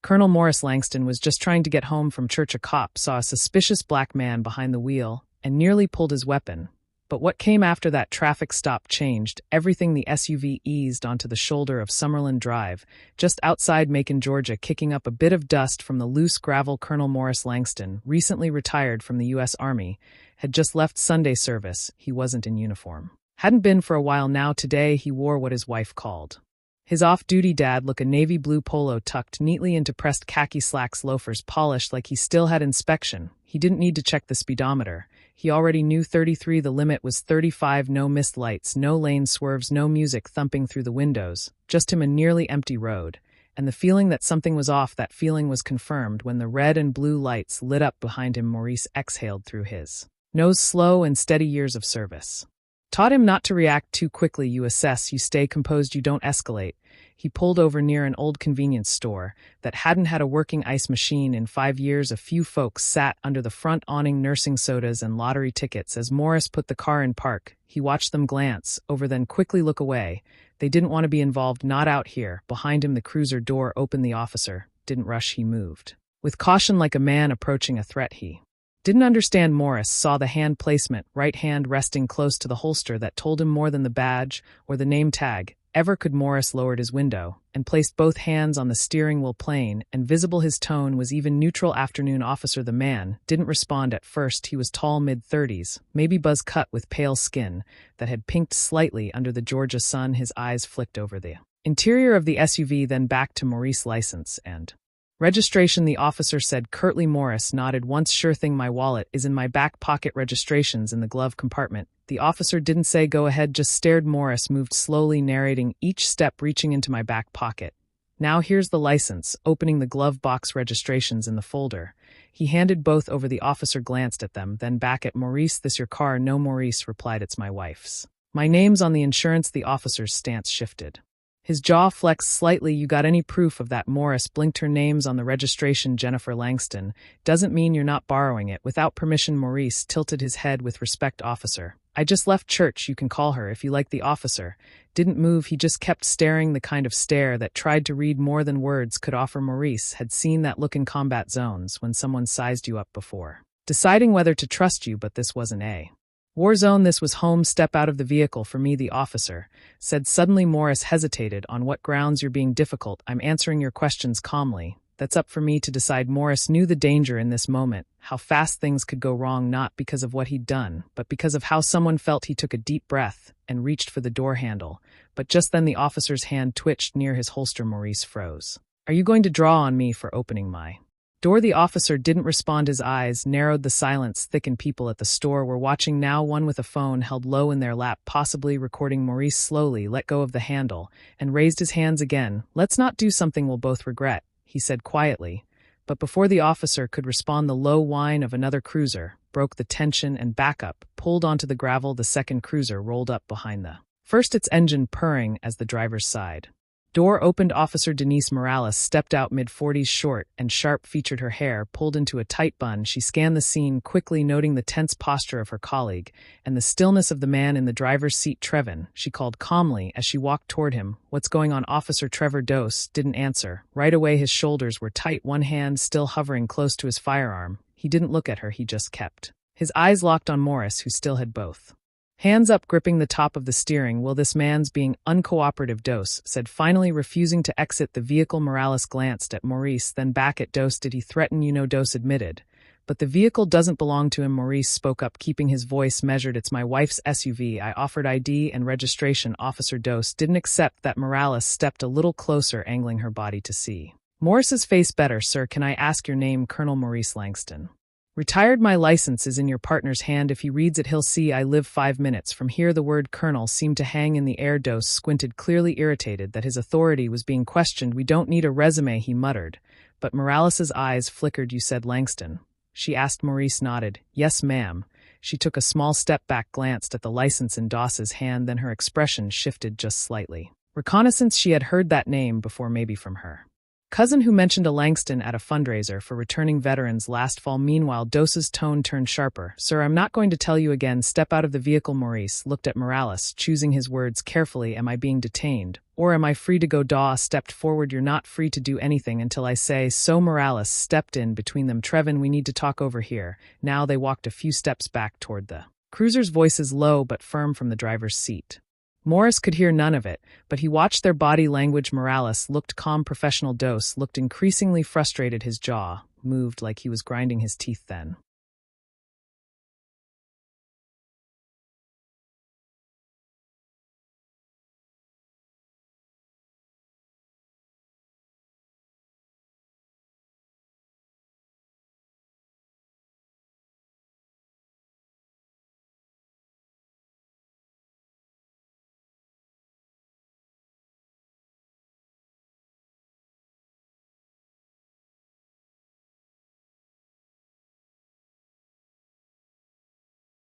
Colonel Morris Langston was just trying to get home from church. A cop saw a suspicious black man behind the wheel and nearly pulled his weapon. But what came after that traffic stop changed everything. The SUV eased onto the shoulder of Summerlin Drive, just outside Macon, Georgia, kicking up a bit of dust from the loose gravel. Colonel Morris Langston, recently retired from the U.S. Army, had just left Sunday service. He wasn't in uniform. Hadn't been for a while now. Today he wore what his wife called his off-duty dad look, a navy blue polo tucked neatly into pressed khaki slacks, loafers polished like he still had inspection. He didn't need to check the speedometer. He already knew 33. The limit was 35. No missed lights, no lane swerves, no music thumping through the windows. Just him, a nearly empty road. And the feeling that something was off, that feeling was confirmed when the red and blue lights lit up behind him. Maurice exhaled through his nose. Slow and steady years of service taught him not to react too quickly. You assess, you stay composed, you don't escalate. He pulled over near an old convenience store that hadn't had a working ice machine in 5 years. A few folks sat under the front awning nursing sodas and lottery tickets. As Morris put the car in park, he watched them glance over, then quickly look away. They didn't want to be involved. Not out here. Behind him, the cruiser door opened. The officer didn't rush. He moved with caution, like a man approaching a threat. He didn't understand. Morris saw the hand placement, right hand resting close to the holster, that told him more than the badge or the name tag ever could. Morris lowered his window and placed both hands on the steering wheel. Plain and visible, his tone was even neutral. Afternoon, officer. The man didn't respond at first. He was tall, mid-30s, maybe buzz cut, with pale skin that had pinked slightly under the Georgia sun. His eyes flicked over the interior of the SUV, then back to Maurice. License and registration, the officer said curtly. Morris nodded once. Sure thing, my wallet is in my back pocket. Registration's in the glove compartment. The officer didn't say go ahead, just stared. Morris moved slowly, narrating each step. Reaching into my back pocket. Now here's the license. Opening the glove box, registrations in the folder. He handed both over. The officer glanced at them, then back at Maurice. This your car? No, Maurice replied. It's my wife's. My name's on the insurance. The officer's stance shifted. His jaw flexed slightly. You got any proof of that? Morris blinked. Her name's on the registration, Jennifer Langston. Doesn't mean you're not borrowing it without permission. Maurice tilted his head with respect. Officer, I just left church. You can call her if you like. The officer didn't move. He just kept staring, the kind of stare that tried to read more than words could offer. Maurice had seen that look in combat zones when someone sized you up before, deciding whether to trust you, but this wasn't a war zone. This was home. Step out of the vehicle for me, the officer said suddenly. Morris hesitated. On what grounds? You're being difficult. I'm answering your questions calmly. That's up for me to decide. Morris knew the danger in this moment, how fast things could go wrong, not because of what he'd done, but because of how someone felt. He took a deep breath and reached for the door handle, but just then the officer's hand twitched near his holster. Maurice froze. Are you going to draw on me for opening my door? The officer didn't respond. His eyes narrowed. The silence thickened. People at the store were watching now, one with a phone held low in their lap, possibly recording. Maurice slowly let go of the handle and raised his hands again. Let's not do something we'll both regret, he said quietly. But before the officer could respond, the low whine of another cruiser broke the tension, and backup pulled onto the gravel. The second cruiser rolled up behind the first, its engine purring as the driver's side door opened. Officer Denise Morales stepped out, mid-40s, short and sharp, featured her hair pulled into a tight bun. She scanned the scene quickly, noting the tense posture of her colleague and the stillness of the man in the driver's seat. Trevin, she called calmly as she walked toward him. What's going on? Officer Trevor Dose didn't answer. Right away his shoulders were tight, one hand still hovering close to his firearm. He didn't look at her. He just kept his eyes locked on Morris, who still had both hands up, gripping the top of the steering wheel. This man's being uncooperative, Dose said, finally refusing to exit the vehicle. Morales glanced at Maurice, then back at Dose. Did he threaten you? No, Dose admitted. But the vehicle doesn't belong to him. Maurice spoke up, keeping his voice measured. It's my wife's SUV. I offered ID and registration. Officer Dose didn't accept that. Morales stepped a little closer, angling her body to see Morris's face better. Sir, can I ask your name? Colonel Maurice Langston. Retired. My license is in your partner's hand. If he reads it, he'll see I live 5 minutes from here. The word colonel seemed to hang in the air. Dose squinted, clearly irritated that his authority was being questioned. We don't need a resume, he muttered. But Morales's eyes flickered. You said Langston? She asked. Maurice nodded. Yes, ma'am. She took a small step back, glanced at the license in Doss's hand, then her expression shifted just slightly. Reconnaissance, she had heard that name before, maybe from her Cousin who mentioned a Langston at a fundraiser for returning veterans last fall. Meanwhile, Dosa's tone turned sharper. Sir, I'm not going to tell you again. Step out of the vehicle. Maurice looked at Morales, choosing his words carefully. Am I being detained? Or am I free to go? Daw stepped forward. You're not free to do anything until I say so. Morales stepped in between them. Trevin, we need to talk over here. Now they walked a few steps back toward the cruiser's voices low but firm from the driver's seat. Morris could hear none of it, but he watched their body language. Morales looked calm. Professional. Dose looked increasingly frustrated. His jaw moved like he was grinding his teeth then.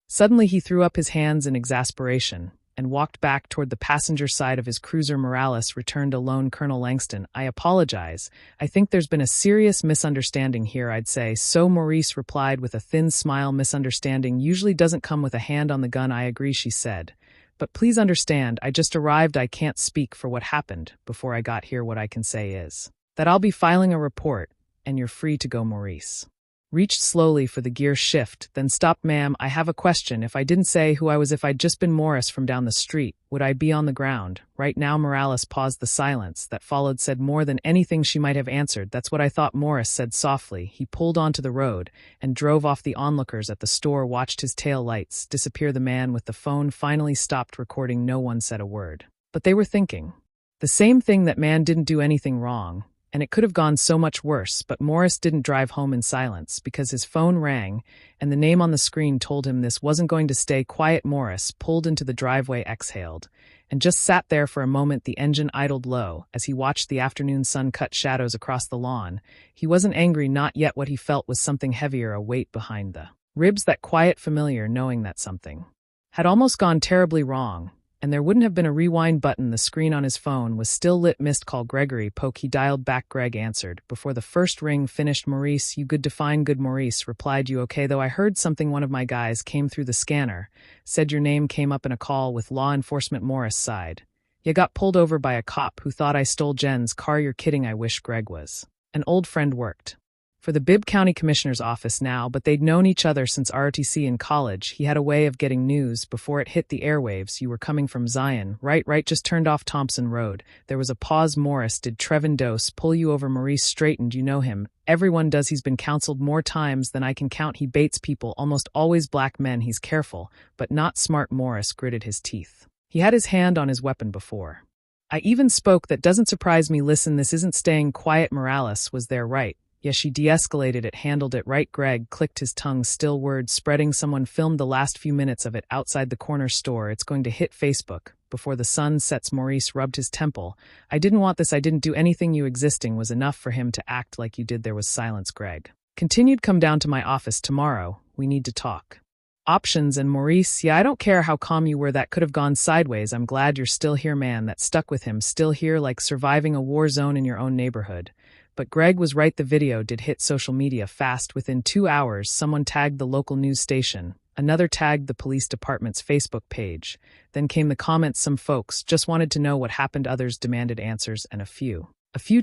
Suddenly he threw up his hands in exasperation and walked back toward the passenger side of his cruiser. Morales returned alone. Colonel Langston, I apologize. I think there's been a serious misunderstanding here, I'd say. So Maurice replied with a thin smile. Misunderstanding usually doesn't come with a hand on the gun. I agree, she said. But please understand, I just arrived. I can't speak for what happened before I got here. What I can say is that I'll be filing a report, and you're free to go. Maurice reached slowly for the gear shift, then stopped. Ma'am, I have a question. If I didn't say who I was, if I'd just been Morris from down the street, would I be on the ground right now? Morales paused. The silence that followed said more than anything she might have answered. That's what I thought, Morris said softly. He pulled onto the road and drove off. The onlookers at the store watched his tail lights disappear. The man with the phone finally stopped recording. No one said a word. But they were thinking the same thing, that man didn't do anything wrong. And it could have gone so much worse, but Morris didn't drive home in silence because his phone rang and the name on the screen told him this wasn't going to stay quiet. Morris pulled into the driveway, exhaled, and just sat there for a moment. The engine idled low as he watched the afternoon sun cut shadows across the lawn. He wasn't angry, not yet. What he felt was something heavier, a weight behind the ribs, that quiet familiar knowing that something had almost gone terribly wrong. And there wouldn't have been a rewind button. The screen on his phone was still lit. Missed call. Gregory Poke. He dialed back. Greg answered before the first ring finished. Maurice, you good? Define good. Maurice replied, you okay? Though I heard something. One of my guys came through the scanner, said your name came up in a call with law enforcement. Morris sighed. You got pulled over by a cop who thought I stole Jen's car. You're kidding. I wish Greg was an old friend. Worked for the Bibb County Commissioner's office now, but they'd known each other since ROTC in college. He had a way of getting news before it hit the airwaves. You were coming from Zion, right? Just turned off Thompson Road. There was a pause. Morris, did Trevin Dose pull you over? Maurice straightened. You know him. Everyone does. He's been counseled more times than I can count. He baits people, almost always black men. He's careful, but not smart. Morris gritted his teeth. He had his hand on his weapon before. I even spoke. That doesn't surprise me. Listen, this isn't staying quiet. Morales was there, right? Yes, she de-escalated it, handled it right. Greg clicked his tongue, still words spreading. Someone filmed the last few minutes of it outside the corner store. It's going to hit Facebook before the sun sets. Maurice rubbed his temple. I didn't want this. I didn't do anything. You existing was enough for him to act like you did. There was silence. Greg continued. Come down to my office tomorrow. We need to talk options. And Maurice, yeah, I don't care how calm you were. That could have gone sideways. I'm glad you're still here, man. That stuck with him. Still here, like surviving a war zone in your own neighborhood. But Greg was right. The video did hit social media fast. Within 2 hours, someone tagged the local news station. Another tagged the police department's Facebook page. Then came the comments. Some folks just wanted to know what happened. Others demanded answers, and a few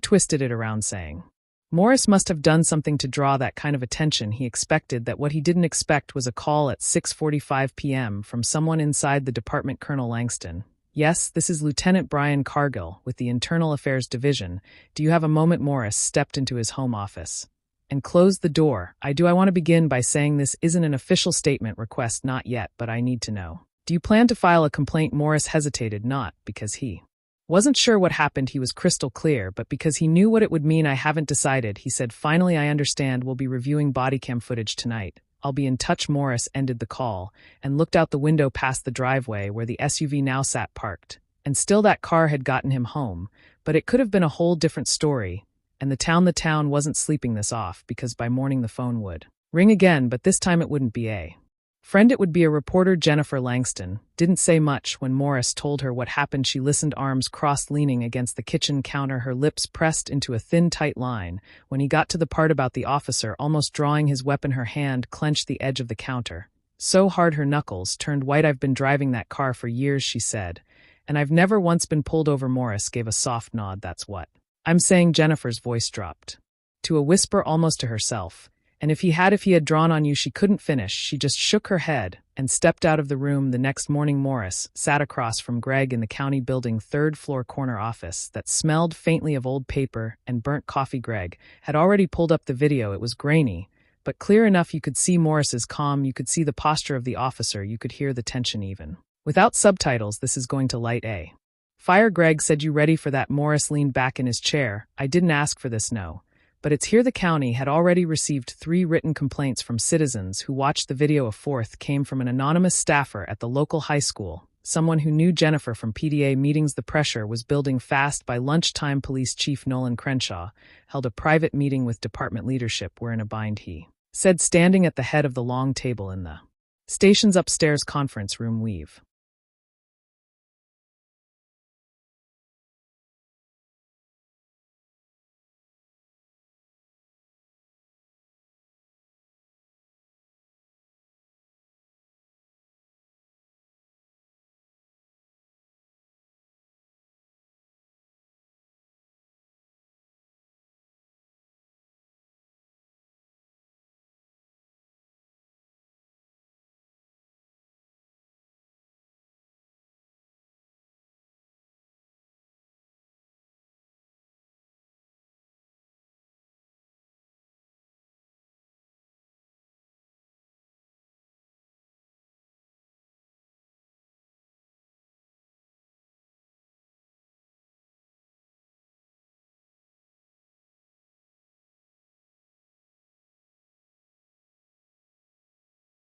twisted it around saying Morris must have done something to draw that kind of attention. He expected that. What he didn't expect was a call at 6:45 p.m. from someone inside the department. Colonel Langston. Yes, this is Lieutenant Brian Cargill with the Internal Affairs Division. Do you have a moment? Morris stepped into his home office and closed the door. I do. I want to begin by saying this isn't an official statement request, not yet, but I need to know. Do you plan to file a complaint? Morris hesitated, not because he wasn't sure what happened. He was crystal clear, but because he knew what it would mean. I haven't decided, he said. Finally, I understand. We'll be reviewing body cam footage tonight. I'll be in touch. Morris ended the call and looked out the window past the driveway where the SUV now sat parked. And still that car had gotten him home, but it could have been a whole different story. And the town wasn't sleeping this off, because by morning the phone would ring again, but this time it wouldn't be a Friend, it would be a reporter, Jennifer Langston, didn't say much when Morris told her what happened. She listened, arms crossed, leaning against the kitchen counter, her lips pressed into a thin, tight line. When he got to the part about the officer almost drawing his weapon, her hand clenched the edge of the counter so hard her knuckles turned white. I've been driving that car for years, she said, and I've never once been pulled over. Morris gave a soft nod. That's what I'm saying. Jennifer's voice dropped to a whisper, almost to herself. And if he had drawn on you. She couldn't finish. She just shook her head and stepped out of the room. The next morning, Morris sat across from Greg in the county building third-floor corner office that smelled faintly of old paper and burnt coffee. Greg had already pulled up the video. It was grainy, but clear enough you could see Morris's calm, you could see the posture of the officer, you could hear the tension even without subtitles. This is going to light a fire. Greg said, "You ready for that?" Morris leaned back in his chair. "I didn't ask for this, no. But it's here." The county had already received 3 written complaints from citizens who watched the video. A 4th came from an anonymous staffer at the local high school, someone who knew Jennifer from PTA meetings. The pressure was building fast. By lunchtime, Police Chief Nolan Crenshaw held a private meeting with department leadership. "We're in a bind," he said, standing at the head of the long table in the station's upstairs conference room. "We've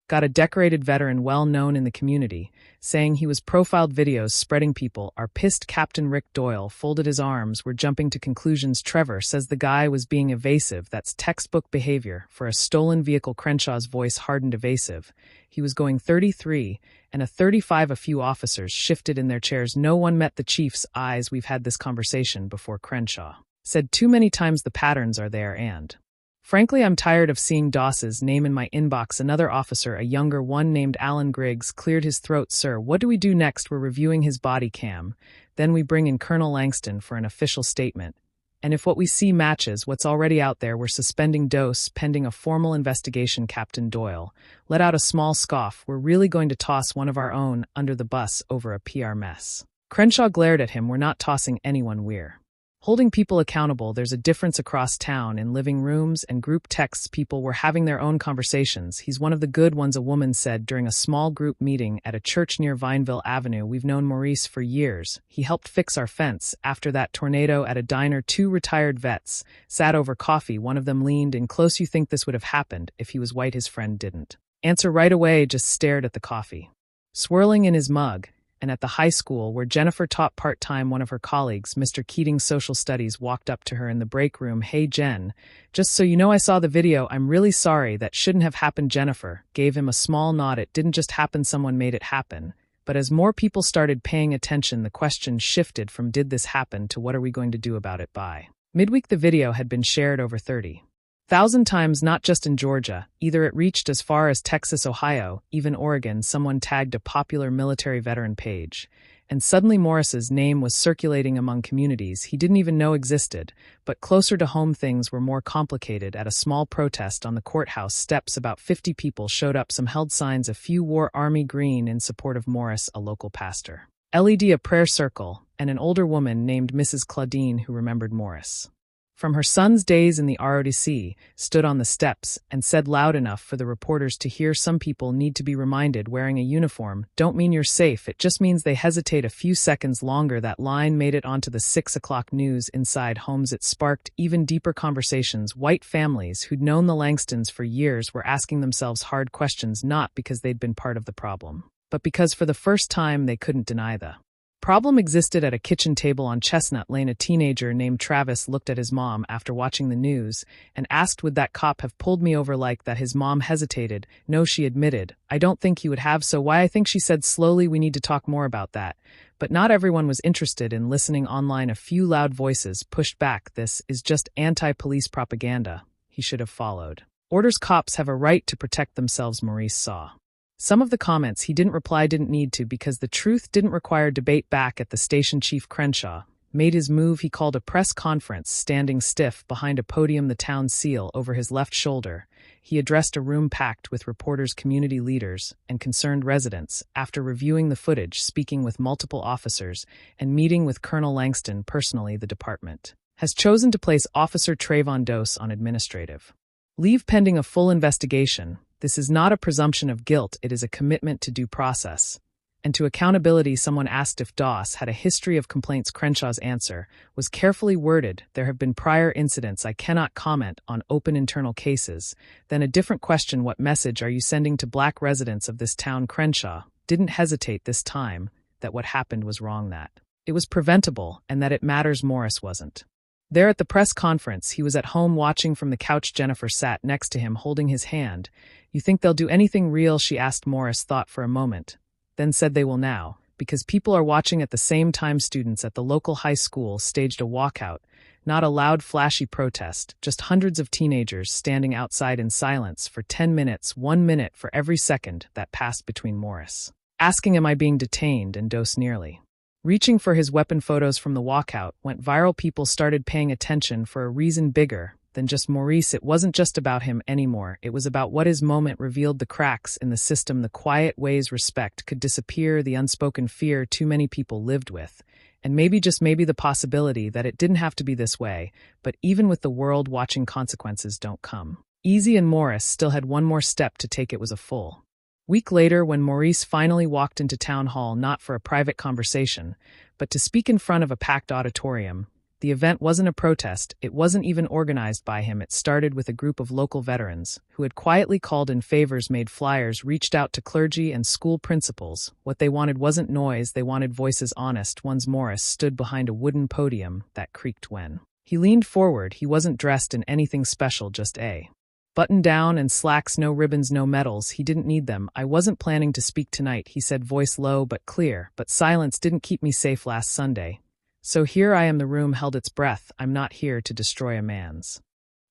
got a decorated veteran well known in the community, saying he was profiled. Videos spreading. People are pissed." Captain Rick Doyle folded his arms. "We're jumping to conclusions. Trevor says the guy was being evasive. That's textbook behavior for a stolen vehicle." Crenshaw's voice hardened. Evasive. He was going 33 and a 35. A few officers shifted in their chairs. No one met the chief's eyes. "We've had this conversation before," Crenshaw said. "Too many times. The patterns are there, and frankly, I'm tired of seeing Doss's name in my inbox." Another officer, a younger one named Alan Griggs, cleared his throat. "Sir, what do we do next?" "We're reviewing his body cam. Then we bring in Colonel Langston for an official statement. And if what we see matches what's already out there, we're suspending Dose pending a formal investigation." Captain Doyle let out a small scoff. "We're really going to toss one of our own under the bus over a PR mess?" Crenshaw glared at him. "We're not tossing anyone. We're holding people accountable. There's a difference across town. In living rooms and group texts, people were having their own conversations. He's one of the good ones," a woman said during a small group meeting at a church near Vineville Avenue. "We've known Maurice for years. He helped fix our fence after that tornado." At a diner, 2 retired vets sat over coffee. One of them leaned in close. "You think this would have happened if he was white?" His friend didn't answer right away, just stared at the coffee swirling in his mug. And at the high school where Jennifer taught part-time, one of her colleagues, Mr. Keating, social studies, walked up to her in the break room. "Hey, Jen, just so you know, I saw the video. I'm really sorry. That shouldn't have happened." Jennifer gave him a small nod. "It didn't just happen. Someone made it happen." But as more people started paying attention, the question shifted from "did this happen?" to "what are we going to do about it?" By midweek, the video had been shared over 30,000 times, not just in Georgia. Either it reached as far as Texas, Ohio, even Oregon. Someone tagged a popular military veteran page. And suddenly Morris's name was circulating among communities he didn't even know existed. But closer to home, things were more complicated. At a small protest on the courthouse steps, about 50 people showed up. Some held signs, a few wore army green in support of Morris, a local pastor, LED a prayer circle, and an older woman named Mrs. Claudine who remembered Morris from her son's days in the ROTC, stood on the steps and said loud enough for the reporters to hear, "Some people need to be reminded wearing a uniform don't mean you're safe. It just means they hesitate a few seconds longer." That line made it onto the 6 o'clock news. Inside homes, it sparked even deeper conversations. White families who'd known the Langstons for years were asking themselves hard questions, not because they'd been part of the problem, but because for the first time they couldn't deny the Problem existed at a kitchen table on Chestnut Lane. A teenager named Travis looked at his mom after watching the news and asked, would that cop have pulled me over like that? His mom hesitated. No, she admitted. I don't think he would have. So why? I think she said slowly, we need to talk more about that. But not everyone was interested in listening online. A few loud voices pushed back. This is just anti-police propaganda. He should have followed orders. Cops have a right to protect themselves, Maurice saw. Some of the comments he didn't reply, didn't need to, because the truth didn't require debate. Back at the station, Chief Crenshaw made his move. He called a press conference, standing stiff behind a podium, the town seal over his left shoulder. He addressed a room packed with reporters, community leaders, and concerned residents. After reviewing the footage, speaking with multiple officers, and meeting with Colonel Langston personally, the department has chosen to place Officer Trayvon Dose on administrative leave pending a full investigation. This is not a presumption of guilt, it is a commitment to due process and to accountability. Someone asked if Doss had a history of complaints. Crenshaw's answer was carefully worded. There have been prior incidents. I cannot comment on open internal cases. Then a different question, what message are you sending to black residents of this town? Crenshaw didn't hesitate this time that what happened was wrong, that it was preventable, and that it matters. Morris wasn't there at the press conference. He was at home watching from the couch. Jennifer sat next to him, holding his hand. You think they'll do anything real? She asked. Morris thought for a moment, then said they will now, because people are watching at the same time. Students at the local high school staged a walkout, not a loud, flashy protest, just hundreds of teenagers standing outside in silence for 10 minutes, 1 minute for every second that passed between Morris asking, am I being detained, and Dose nearly reaching for his weapon. Photos from the walkout went viral. People started paying attention for a reason bigger than just Maurice. It wasn't just about him anymore. It was about what his moment revealed: the cracks in the system, the quiet ways respect could disappear, the unspoken fear too many people lived with, and maybe, just maybe, the possibility that it didn't have to be this way. But even with the world watching, consequences don't come easy, and Morris still had one more step to take. It was a full week later when Maurice finally walked into town hall, not for a private conversation, but to speak in front of a packed auditorium. The event wasn't a protest, it wasn't even organized by him. It started with a group of local veterans who had quietly called in favors, made flyers, reached out to clergy and school principals. What they wanted wasn't noise, they wanted voices, honest ones. Morris stood behind a wooden podium that creaked when he leaned forward. He wasn't dressed in anything special, just a button down and slacks, no ribbons, no medals. He didn't need them. I wasn't planning to speak tonight, he said, voice low but clear, but silence didn't keep me safe last Sunday. So here I am. The room held its breath. I'm not here to destroy a man's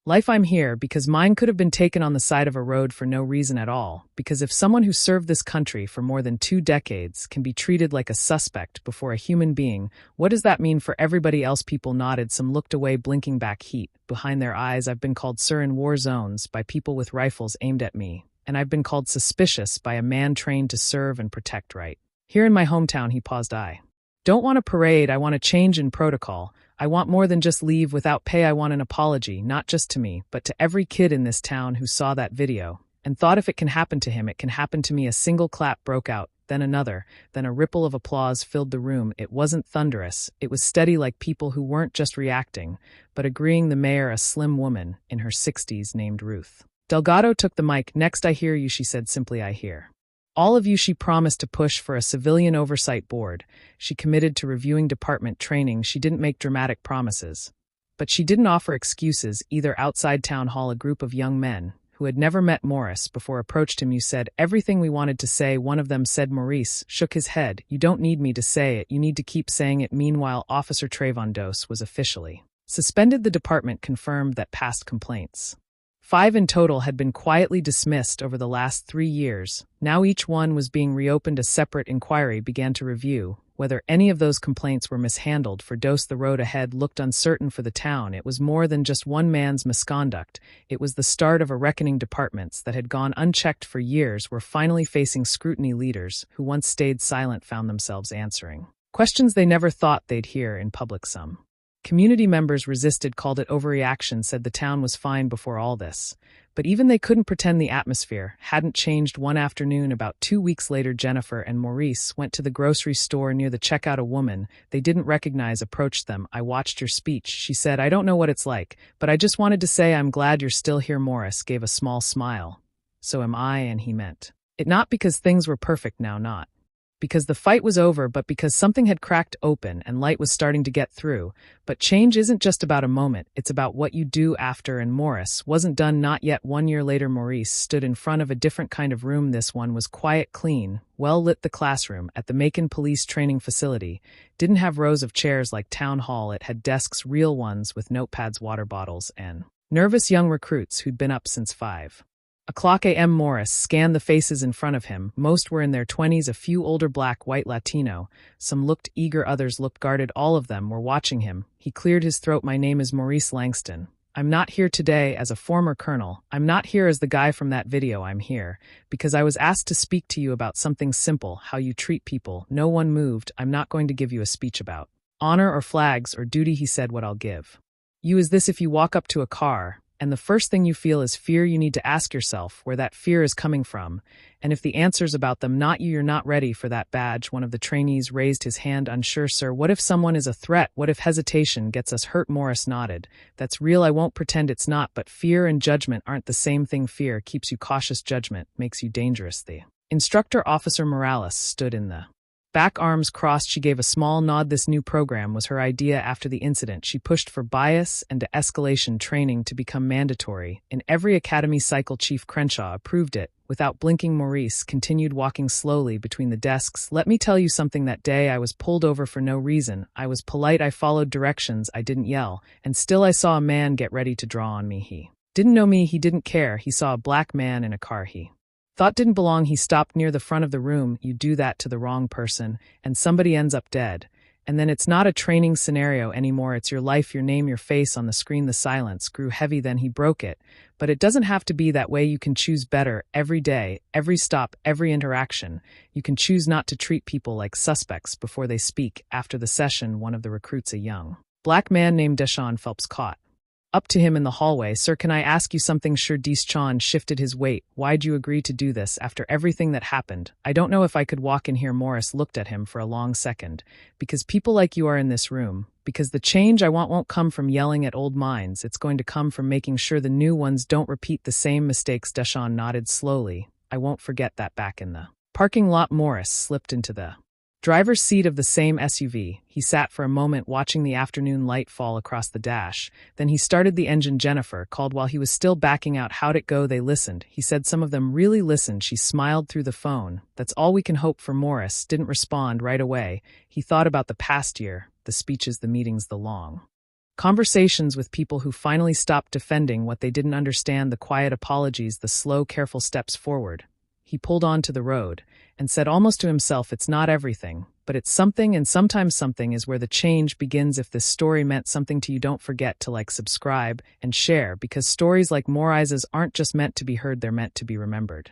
life. I'm here because mine could have been taken on the side of a road for no reason at all. Because if someone who served this country for more than 2 decades can be treated like a suspect before a human being, what does that mean for everybody else? People nodded. Some looked away, blinking back, heat behind their eyes. I've been called sir in war zones by people with rifles aimed at me, and I've been called suspicious by a man trained to serve and protect right here in my hometown. He paused. I don't want a parade. I want a change in protocol. I want more than just leave without pay. I want an apology, not just to me, but to every kid in this town who saw that video and thought if it can happen to him, it can happen to me. A single clap broke out, then another, then a ripple of applause filled the room. It wasn't thunderous. It was steady, like people who weren't just reacting, but agreeing. The mayor, a slim woman in her 60s named Ruth Delgado, took the mic. Next, I hear you, she said simply. I hear all of you. She promised to push for a civilian oversight board. She committed to reviewing department training. She didn't make dramatic promises, but she didn't offer excuses either. Outside town hall, a group of young men who had never met Morris before approached him. You said everything we wanted to say, one of them said. Maurice shook his head. You don't need me to say it. You need to keep saying it. Meanwhile, Officer Trayvon Dose was officially suspended. The department confirmed that past complaints, 5 in total, had been quietly dismissed over the last 3 years. Now each one was being reopened. A separate inquiry began to review whether any of those complaints were mishandled. For Dose, the road ahead looked uncertain for the town. It was more than just one man's misconduct. It was the start of a reckoning. Departments that had gone unchecked for years were finally facing scrutiny. Leaders who once stayed silent found themselves answering questions they never thought they'd hear in public. Some community members resisted, called it overreaction, said the town was fine before all this. But even they couldn't pretend the atmosphere hadn't changed. One afternoon, about 2 weeks later, Jennifer and Maurice went to the grocery store. Near the checkout, a woman they didn't recognize approached them. I watched your speech, she said. I don't know what it's like, but I just wanted to say I'm glad you're still here. Morris gave a small smile. So am I, and he meant it, not because things were perfect now, not Because the fight was over, but because something had cracked open and light was starting to get through. But change isn't just about a moment, it's about what you do after, and Morris wasn't done not yet. 1 year later, Maurice stood in front of a different kind of room. This one was quiet, clean, well-lit. The classroom at the Macon Police Training Facility didn't have rows of chairs like Town Hall. It had desks, real ones, with notepads, water bottles, and nervous young recruits who'd been up since 5 o'clock a.m. Morris scanned the faces in front of him. Most were in their 20s, a few older, black, white, Latino. Some looked eager, others looked guarded. All of them were watching him. He cleared his throat. "My name is Maurice Langston. I'm not here today as a former colonel. I'm not here as the guy from that video. I'm here because I was asked to speak to you about something simple, how you treat people." No one moved. "I'm not going to give you a speech about honor or flags or duty," he said. "What I'll give you is this: if you walk up to a car and the first thing you feel is fear, you need to ask yourself where that fear is coming from. And if the answer's about them, not you, you're not ready for that badge." One of the trainees raised his hand. "Unsure, sir. What if someone is a threat? What if hesitation gets us hurt?" Morris nodded. "That's real. I won't pretend it's not, but fear and judgment aren't the same thing. Fear keeps you cautious. Judgment makes you dangerous." The instructor, Officer Morales, stood in the back, arms crossed. She gave a small nod. This new program was her idea after the incident. She pushed for bias and de-escalation training to become mandatory in every academy cycle. Chief Crenshaw approved it. Without blinking, Maurice continued walking slowly between the desks. "Let me tell you something. That day I was pulled over for no reason. I was polite. I followed directions. I didn't yell. And still I saw a man get ready to draw on me. He didn't know me. He didn't care. He saw a black man in a car he thought didn't belong. He stopped near the front of the room. You do that to the wrong person, and somebody ends up dead. And then it's not a training scenario anymore. It's your life, your name, your face on the screen." The silence grew heavy. Then he broke it. "But it doesn't have to be that way. You can choose better every day, every stop, every interaction. You can choose not to treat people like suspects before they speak." After the session, one of the recruits, a young black man named Deshaun Phelps, caught up to him in the hallway. "Sir, can I ask you something?" Sure. Deshaun shifted his weight. "Why'd you agree to do this after everything that happened?" "I don't know if I could walk in here." Morris looked at him for a long second. "Because people like you are in this room. Because the change I want won't come from yelling at old minds. It's going to come from making sure the new ones don't repeat the same mistakes." Deshaun nodded slowly. "I won't forget that." Back in the parking lot, Morris slipped into the driver's seat of the same SUV. He sat for a moment watching the afternoon light fall across the dash. Then he started the engine. Jennifer called while he was still backing out. "How'd it go?" "They listened," he said. "Some of them really listened." She smiled through the phone. "That's all we can hope for." Morris didn't respond right away. He thought about the past year, the speeches, the meetings, the long conversations with people who finally stopped defending what they didn't understand, the quiet apologies, the slow, careful steps forward. He pulled onto the road and said almost to himself, "It's not everything, but it's something, and sometimes something is where the change begins." If this story meant something to you, don't forget to like, subscribe, and share, because stories like Morris's aren't just meant to be heard, they're meant to be remembered.